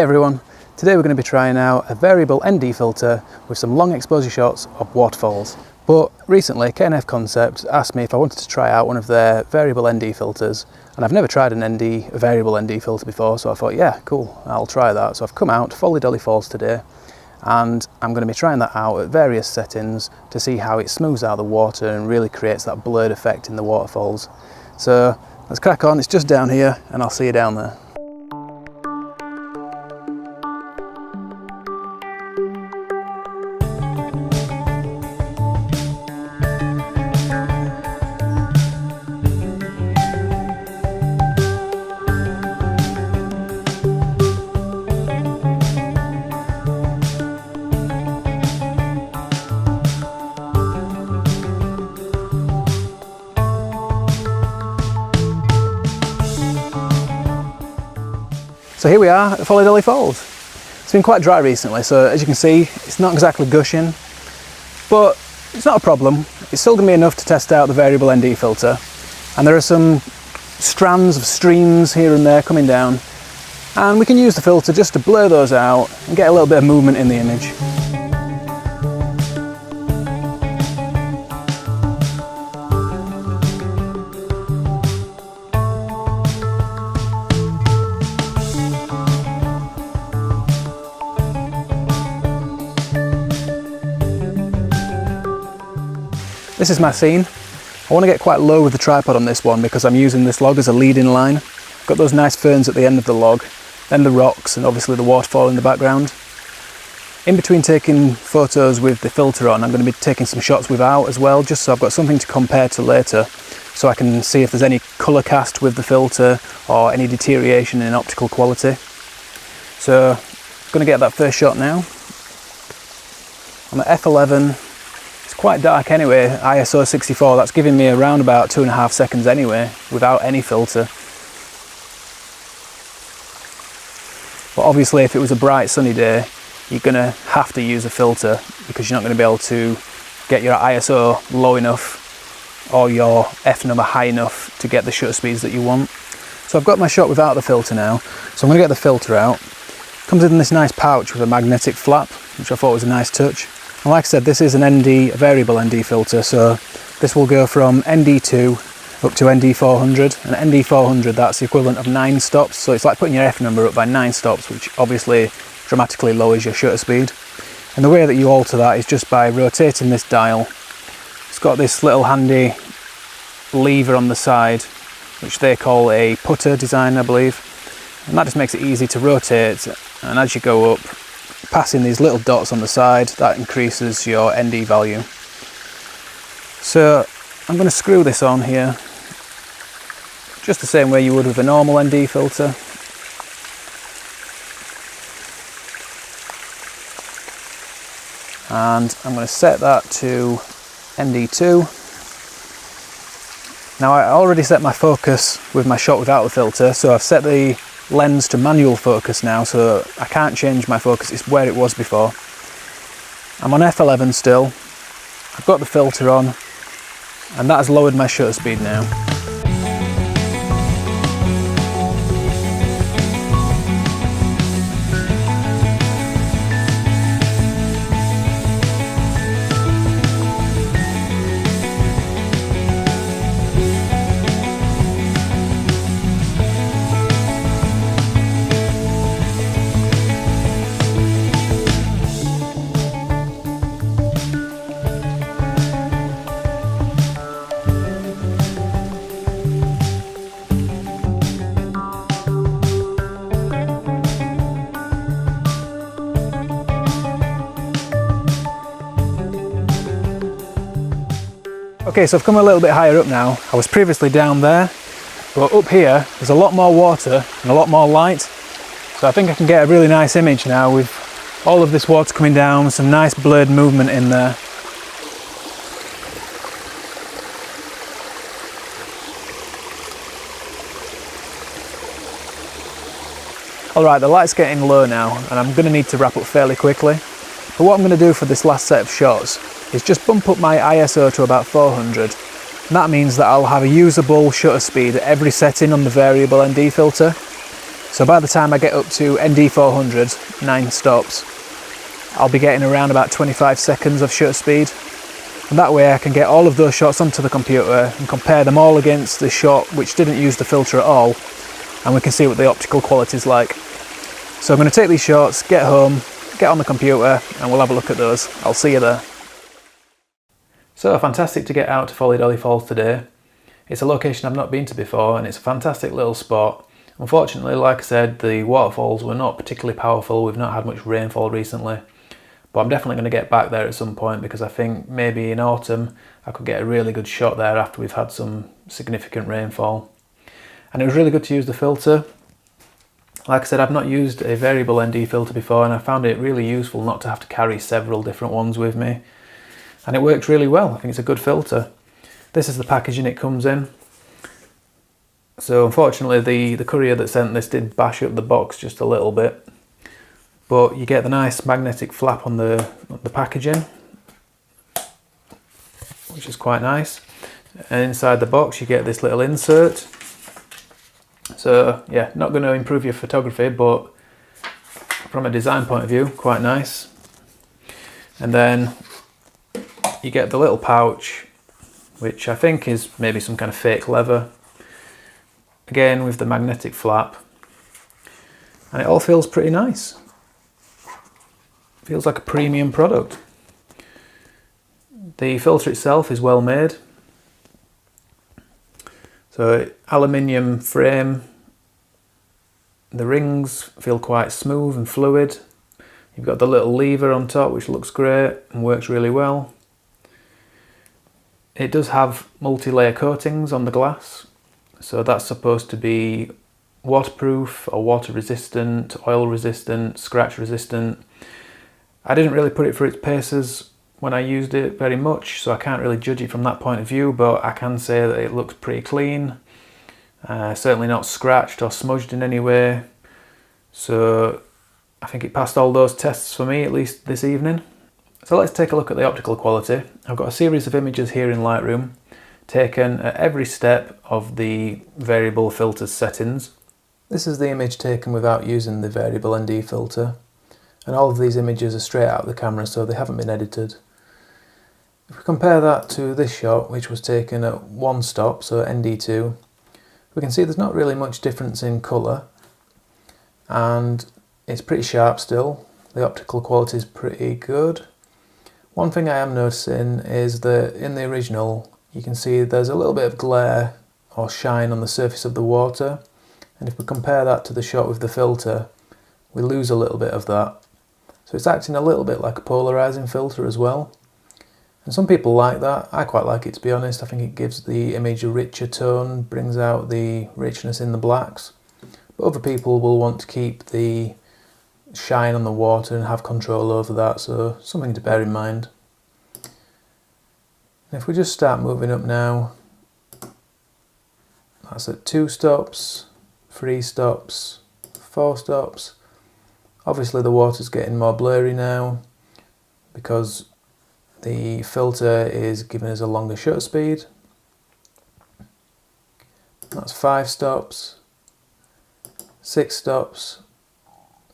everyone, today we're going to be trying out a variable ND filter with some long exposure shots of waterfalls. But recently K&F Concept asked me if I wanted to try out one of their variable ND filters, and I've never tried a variable ND filter before, so I thought, yeah, cool, I'll try that. So I've come out to Folly Dolly Falls today, and I'm going to be trying that out at various settings to see how it smooths out the water and really creates that blurred effect in the waterfalls. So let's crack on, it's just down here and I'll see you down there. So here we are at Folly Dolly Falls. It's been quite dry recently, so as you can see, it's not exactly gushing, but it's not a problem. It's still going to be enough to test out the variable ND filter. And there are some strands of streams here and there coming down, and we can use the filter just to blur those out and get a little bit of movement in the image. This is my scene. I want to get quite low with the tripod on this one because I'm using this log as a leading line. I've got those nice ferns at the end of the log, then the rocks and obviously the waterfall in the background. In between taking photos with the filter on, I'm going to be taking some shots without as well, just so I've got something to compare to later, so I can see if there's any colour cast with the filter or any deterioration in optical quality. So I'm going to get that first shot now. I'm at f11. Quite dark anyway, ISO 64, that's giving me around about 2.5 seconds anyway, without any filter. But obviously if it was a bright sunny day, you're going to have to use a filter because you're not going to be able to get your ISO low enough or your F number high enough to get the shutter speeds that you want. So I've got my shot without the filter now, so I'm going to get the filter out. It comes in this nice pouch with a magnetic flap, which I thought was a nice touch. And like I said, this is a variable ND filter, so this will go from ND2 up to ND400, and ND400, that's the equivalent of 9 stops, so it's like putting your F number up by 9 stops, which obviously dramatically lowers your shutter speed. And the way that you alter that is just by rotating this dial. It's got this little handy lever on the side, which they call a putter design, I believe, and that just makes it easy to rotate, and as you go up, passing these little dots on the side, that increases your ND value. So I'm going to screw this on here, just the same way you would with a normal ND filter. And I'm going to set that to ND2. Now I already set my focus with my shot without the filter, so I've set the lens to manual focus now, so I can't change my focus, it's where it was before. I'm on f11 still, I've got the filter on, and that has lowered my shutter speed now. Okay, so I've come a little bit higher up now. I was previously down there, but up here there's a lot more water and a lot more light. So I think I can get a really nice image now with all of this water coming down, some nice blurred movement in there. Alright, the light's getting low now and I'm going to need to wrap up fairly quickly. But what I'm going to do for this last set of shots is just bump up my ISO to about 400. And that means that I'll have a usable shutter speed at every setting on the variable ND filter. So by the time I get up to ND400, 9 stops, I'll be getting around about 25 seconds of shutter speed. And that way I can get all of those shots onto the computer and compare them all against the shot which didn't use the filter at all, and we can see what the optical quality is like. So I'm going to take these shots, get home, get on the computer, and we'll have a look at those. I'll see you there. So fantastic to get out to Folly Dolly Falls today. It's a location I've not been to before, and it's a fantastic little spot. Unfortunately, like I said, the waterfalls were not particularly powerful. We've not had much rainfall recently. But I'm definitely going to get back there at some point, because I think maybe in autumn I could get a really good shot there after we've had some significant rainfall. And it was really good to use the filter. Like I said, I've not used a variable ND filter before, and I found it really useful not to have to carry several different ones with me. And it works really well. I think it's a good filter. This is the packaging it comes in. So unfortunately the courier that sent this did bash up the box just a little bit. But you get the nice magnetic flap on the packaging, which is quite nice. And inside the box you get this little insert. So yeah, not going to improve your photography, but from a design point of view, quite nice. And then you get the little pouch, which I think is maybe some kind of fake leather. Again with the magnetic flap. And it all feels pretty nice. Feels like a premium product. The filter itself is well made. So aluminium frame. The rings feel quite smooth and fluid. You've got the little lever on top, which looks great and works really well. It does have multi-layer coatings on the glass. So that's supposed to be waterproof or water resistant, oil resistant, scratch resistant. I didn't really put it through its paces when I used it very much, so I can't really judge it from that point of view, but I can say that it looks pretty clean. Certainly not scratched or smudged in any way. So I think it passed all those tests for me, at least this evening. So let's take a look at the optical quality. I've got a series of images here in Lightroom, taken at every step of the variable filter settings. This is the image taken without using the variable ND filter. And all of these images are straight out of the camera, so they haven't been edited. If we compare that to this shot, which was taken at 1 stop, so ND2, we can see there's not really much difference in colour, and it's pretty sharp still. The optical quality is pretty good. One thing I am noticing is that in the original, you can see there's a little bit of glare or shine on the surface of the water, and if we compare that to the shot with the filter, we lose a little bit of that. So it's acting a little bit like a polarising filter as well. And some people like that. I quite like it, to be honest. I think it gives the image a richer tone, brings out the richness in the blacks. But other people will want to keep the shine on the water and have control over that, so something to bear in mind. And if we just start moving up now, that's at 2 stops, 3 stops, 4 stops. Obviously the water's getting more blurry now because the filter is giving us a longer shutter speed. That's 5 stops, 6 stops.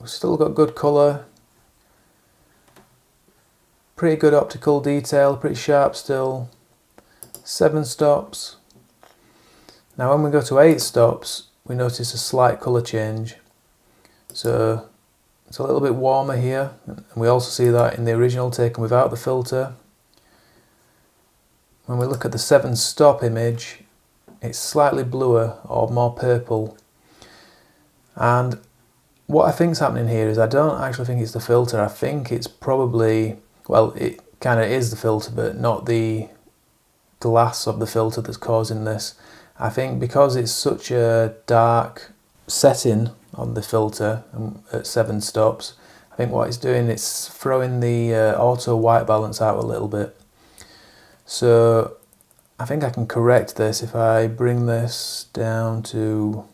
We've still got good colour, pretty good optical detail, pretty sharp still. 7 stops. Now when we go to 8 stops, we notice a slight colour change. So it's a little bit warmer here, and we also see that in the original taken without the filter. When we look at the 7 stop image, it's slightly bluer or more purple. And what I think is happening here is I don't actually think it's the filter. I think it's probably, well, it kind of is the filter, but not the glass of the filter that's causing this. I think because it's such a dark setting on the filter at 7 stops, I think what it's doing, it's throwing the auto white balance out a little bit. So I think I can correct this if I bring this down to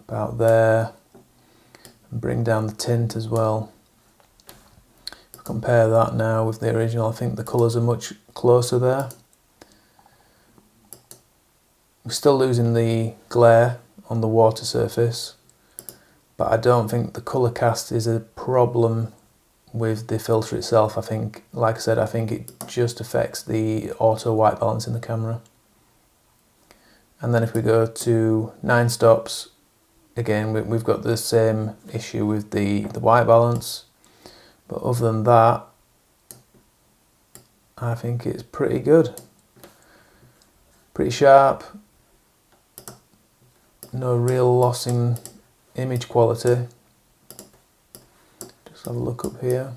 about there and bring down the tint as well. If I compare that now with the original, I think the colours are much closer there. We're still losing the glare on the water surface, but I don't think the colour cast is a problem with the filter itself. I think, like I said, I think it just affects the auto white balance in the camera. And then if we go to 9 stops, again we've got the same issue with the white balance, but other than that I think it's pretty good, pretty sharp, no real loss in image quality. Just have a look up here,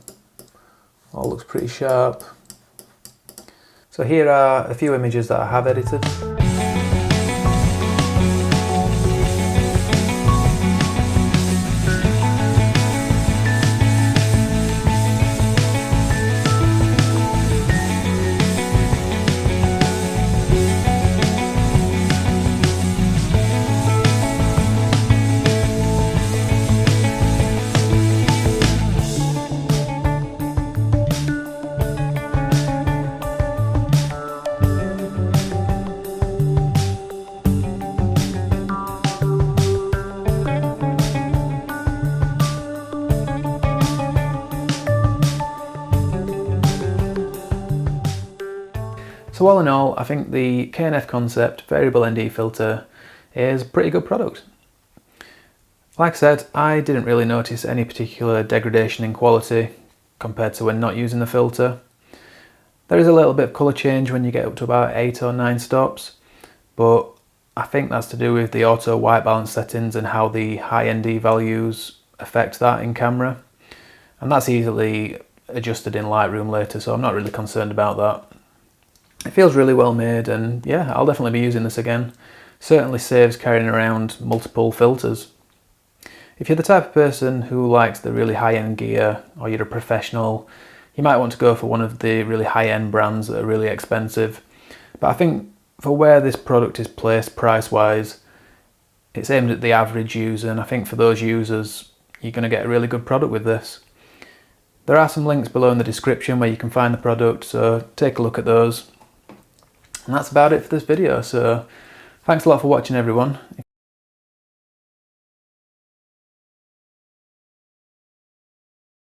all looks pretty sharp. So here are a few images that I have edited. So all in all, I think the K&F Concept variable ND filter is a pretty good product. Like I said, I didn't really notice any particular degradation in quality compared to when not using the filter. There is a little bit of colour change when you get up to about 8 or 9 stops, but I think that's to do with the auto white balance settings and how the high ND values affect that in camera. And that's easily adjusted in Lightroom later, so I'm not really concerned about that. It feels really well made, and yeah, I'll definitely be using this again. Certainly saves carrying around multiple filters. If you're the type of person who likes the really high-end gear, or you're a professional, you might want to go for one of the really high-end brands that are really expensive. But I think for where this product is placed price-wise, it's aimed at the average user, and I think for those users, you're going to get a really good product with this. There are some links below in the description where you can find the product, so take a look at those. And that's about it for this video, so thanks a lot for watching everyone.